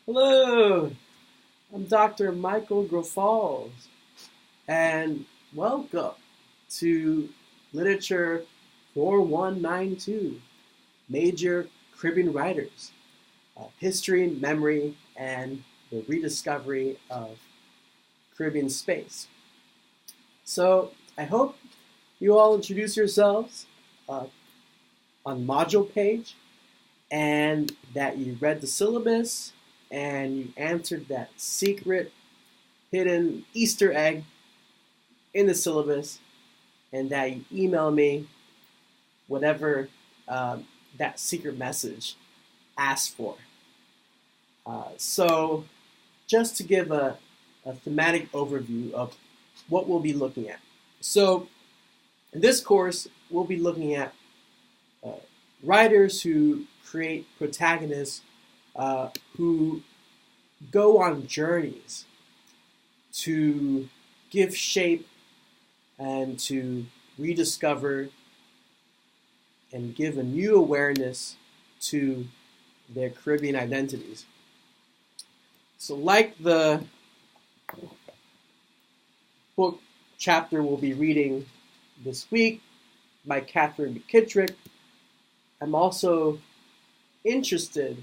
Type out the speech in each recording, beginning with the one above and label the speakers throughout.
Speaker 1: Hello, I'm Dr. Michael Grafals, and welcome to Literature 4192, Major Caribbean Writers, History, Memory, and the Rediscovery of Caribbean Space. So I hope you all introduce yourselves uh, on module page and that you read the syllabus and you answered that secret hidden Easter egg in the syllabus, and that you email me whatever that secret message asks for. So, just to give a thematic overview of what we'll be looking at. So, in this course, we'll be looking at uh, writers who create protagonists who go on journeys to give shape and to rediscover and give a new awareness to their Caribbean identities. So, like the book chapter we'll be reading this week by Catherine McKittrick, I'm also interested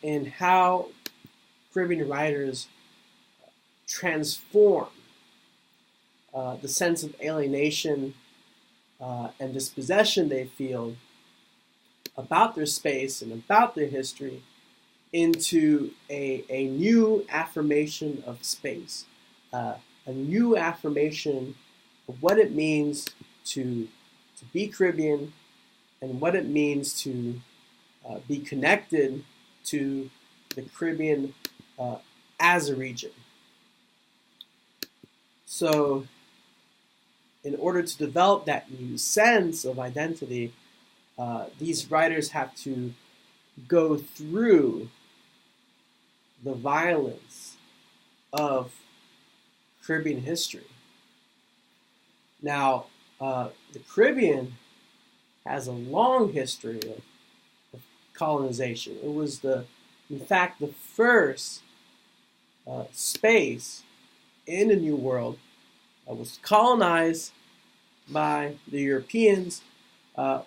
Speaker 1: in how Caribbean writers transform the sense of alienation and dispossession they feel about their space and about their history into a new affirmation of space, a new affirmation of what it means to be Caribbean and what it means to be connected to the Caribbean as a region. So, in order to develop that new sense of identity, these writers have to go through the violence of Caribbean history. Now, the Caribbean has a long history of colonization. It was in fact, the first space in the New World was colonized by the Europeans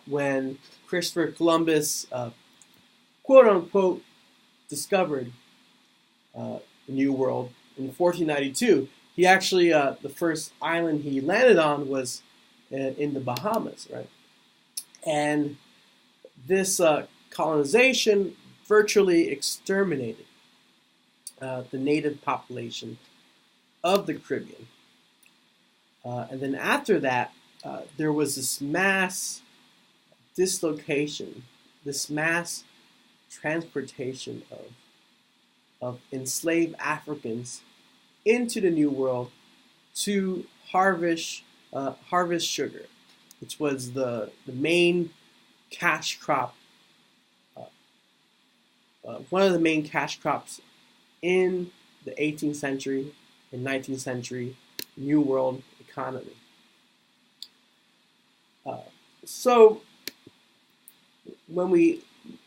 Speaker 1: when Christopher Columbus, quote unquote, discovered the New World in 1492. He actually, the first island he landed on was in the Bahamas, right? And this colonization virtually exterminated the native population of the Caribbean. And then after that, there was this mass dislocation, this mass transportation of enslaved Africans into the New World to harvest sugar, which was the main cash crop, one of the main cash crops in the 18th century and 19th century New World economy. So when we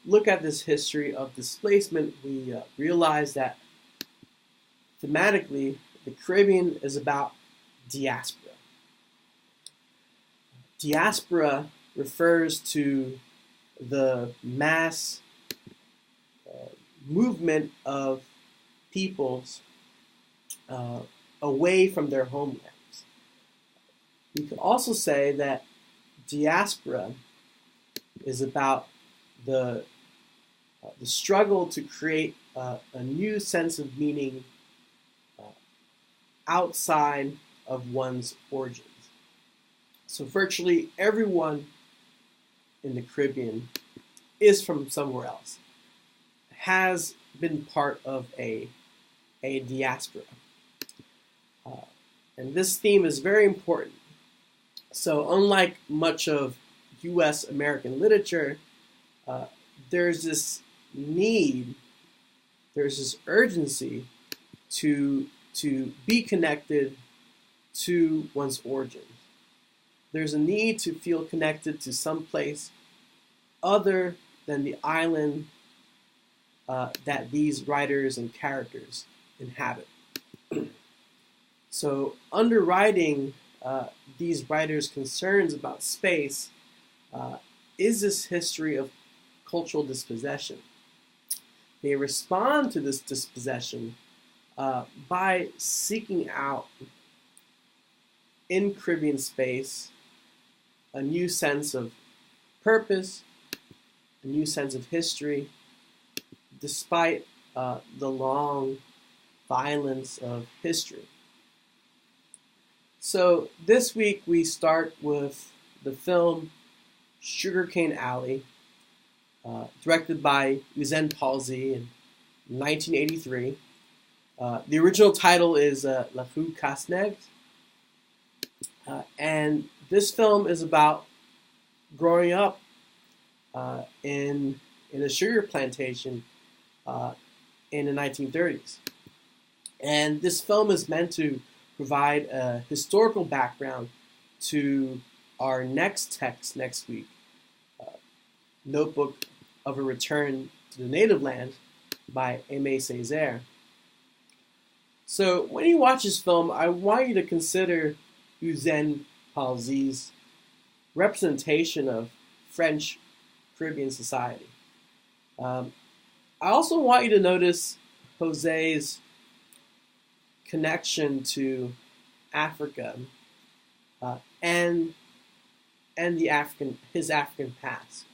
Speaker 1: look at this history of displacement, we realize that thematically, the Caribbean is about diaspora. Diaspora refers to the mass movement of peoples away from their homelands. We could also say that diaspora is about the struggle to create a new sense of meaning outside of one's origins. So virtually everyone in the Caribbean is from somewhere else, has been part of a diaspora. And this theme is very important. So unlike much of U.S. American literature, there's this need, there's this urgency to be connected to one's origins. There's a need to feel connected to some place other than the island that these writers and characters inhabit. So, underwriting these writers' concerns about space is this history of cultural dispossession. They respond to this dispossession by seeking out in Caribbean space a new sense of purpose, a new sense of history, despite the long violence of history. So this week we start with the film Sugarcane Alley, directed by Eugene Palsy in 1983. The original title is La Rue Casse-Negre, and this film is about growing up in a sugar plantation in the 1930s. And this film is meant to provide a historical background to our next text next week, Notebook of a Return to the Native Land by Aimé Césaire. So when you watch this film, I want you to consider Eugene Palsy's representation of French Caribbean society. I also want you to notice Jose's connection to Africa and his African past.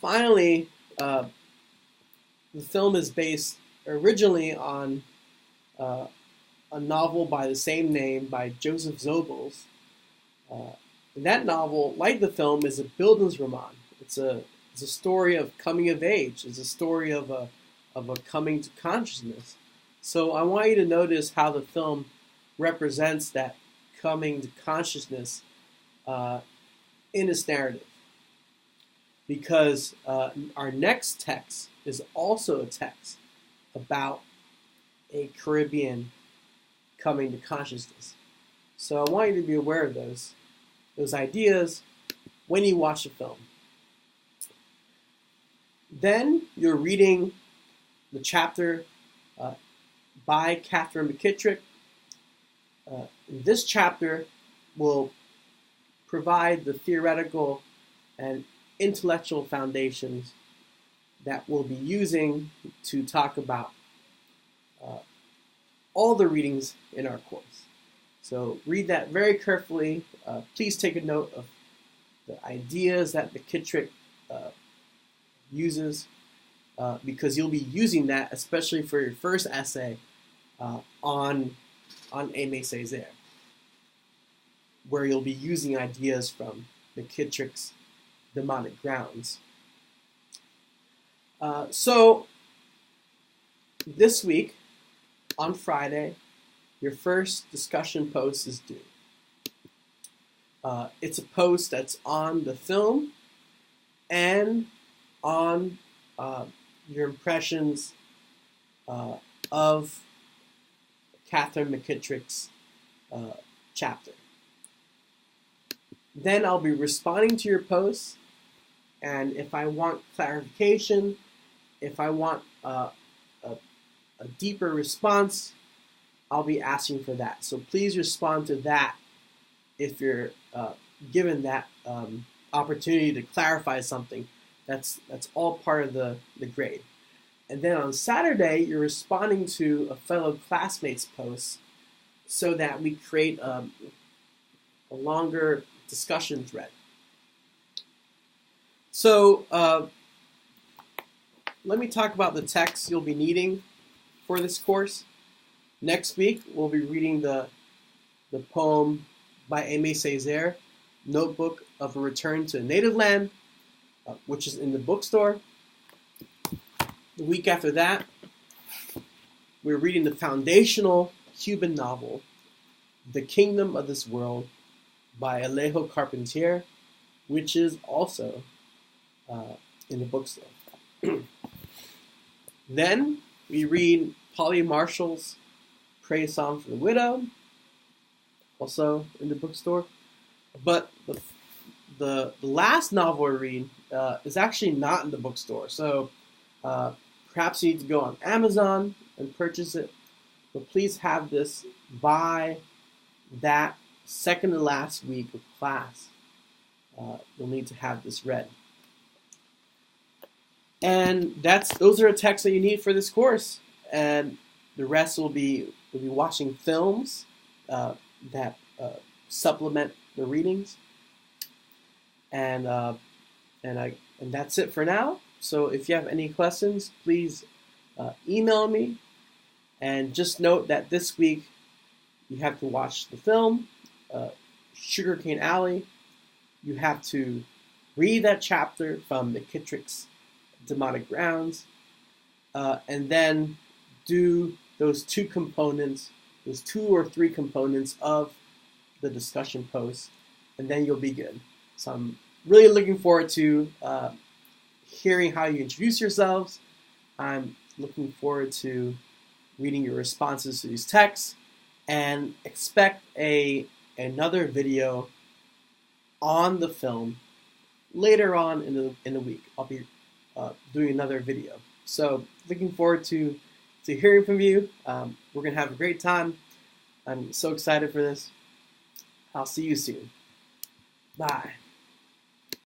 Speaker 1: Finally, the film is based originally on a novel by the same name by Joseph Goebbels. And that novel, like the film, is a Bildungsroman. It's a story of coming of age. It's a story of a coming to consciousness. So I want you to notice how the film represents that coming to consciousness in its narrative. Because our next text is also a text about a Caribbean coming to consciousness. So I want you to be aware of those ideas when you watch the film. Then you're reading the chapter by Catherine McKittrick. This chapter will provide the theoretical and intellectual foundations that we'll be using to talk about all the readings in our course. So read that very carefully. Please take a note of the ideas that McKittrick uses, because you'll be using that, especially for your first essay on Aimé Césaire, where you'll be using ideas from McKittrick's Demonic Grounds. So this week, on Friday, your first discussion post is due. It's a post that's on the film and on your impressions of Catherine McKittrick's chapter. Then I'll be responding to your posts, and if I want clarification, if I want a deeper response, I'll be asking for that. So please respond to that if you're given that opportunity to clarify something. That's all part of the grade. And then on Saturday, you're responding to a fellow classmate's post so that we create a longer discussion thread. So let me talk about the text you'll be needing for this course. Next week, we'll be reading the poem by Aimé Césaire, Notebook of a Return to Native Land, which is in the bookstore. The week after that, we're reading the foundational Cuban novel, The Kingdom of This World, by Alejo Carpentier, which is also in the bookstore. Then we read Polly Marshall's Praise Song for the Widow, also in the bookstore. But the last novel I read is actually not in the bookstore. So Perhaps you need to go on Amazon and purchase it, but please have this by that second to last week of class. You'll need to have this read. And those are the texts that you need for this course. And the rest will be watching films that supplement the readings. And that's it for now. So if you have any questions, please email me. And just note that this week you have to watch the film, Sugarcane Alley. You have to read that chapter from McKittrick's Demonic Grounds, and then do those two or three components of the discussion post, and then you'll be good. So I'm really looking forward to hearing how you introduce yourselves. I'm looking forward to reading your responses to these texts, and expect another video on the film later on in the week. I'll be doing another video. So looking forward to hearing from you. We're going to have a great time. I'm so excited for this. I'll see you soon. Bye.